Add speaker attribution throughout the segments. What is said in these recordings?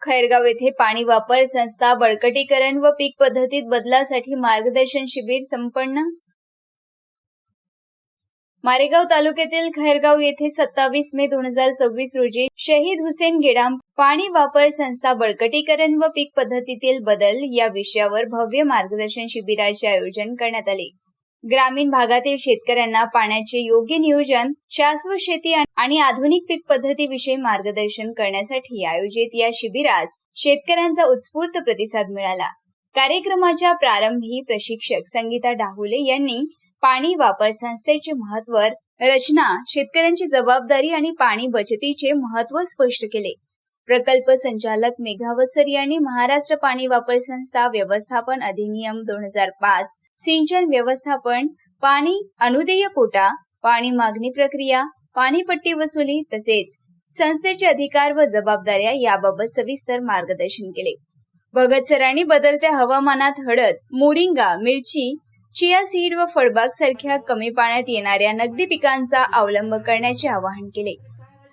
Speaker 1: खैरगाव येथे पाणी वापर संस्था बळकटीकरण व पीक पद्धतीत बदलासाठी मार्गदर्शन शिबिर संपन्न. मारेगाव तालुक्यातील खैरगाव येथे 27 मे 2026 रोजी शहीद हुसेन गेडाम पाणी वापर संस्था बळकटीकरण व पीक पद्धतीतील बदल या विषयावर भव्य मार्गदर्शन शिबिराचे आयोजन करण्यात आले. ग्रामीण भागातील शेतकऱ्यांना पाण्याचे योग्य नियोजन, शाश्वत शेती आणि आधुनिक पीक पद्धतीविषयी मार्गदर्शन करण्यासाठी आयोजित या शिबिरास शेतकऱ्यांचा उत्स्फूर्त प्रतिसाद मिळाला. कार्यक्रमाच्या प्रारंभी प्रशिक्षक संगीता डाहुले यांनी पाणी वापर संस्थेचे महत्त्व, रचना, शेतकऱ्यांची जबाबदारी आणि पाणी बचतीचे महत्त्व स्पष्ट केले. प्रकल्प संचालक मेघावत्सर यांनी महाराष्ट्र पाणी वापर संस्था व्यवस्थापन अधिनियम 2005, सिंचन व्यवस्थापन, पाणी अनुदेय कोटा, पाणी मागणी प्रक्रिया, पाणीपट्टी वसुली तसेच संस्थेचे अधिकार व जबाबदाऱ्या याबाबत सविस्तर मार्गदर्शन केले. भगत सरांनी बदलत्या हवामानात हळद, मोरिंगा, मिरची, चिया सीड व फळबाग सारख्या कमी पाण्यात येणाऱ्या नगदी पिकांचा अवलंब करण्याचे आवाहन केले.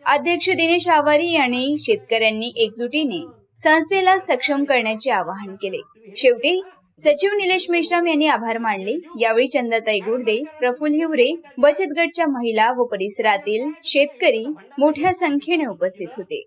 Speaker 1: अध्यक्ष दिनेश आवारी यांनी शेतकऱ्यांनी एकजुटीने संस्थेला सक्षम करण्याचे आवाहन केले. शेवटी सचिव निलेश मेश्राम यांनी आभार मानले. यावेळी चंदाताई गुर्दे, प्रफुल्ल हिवरे, बचत गटच्या महिला व परिसरातील शेतकरी मोठ्या संख्येने उपस्थित होते.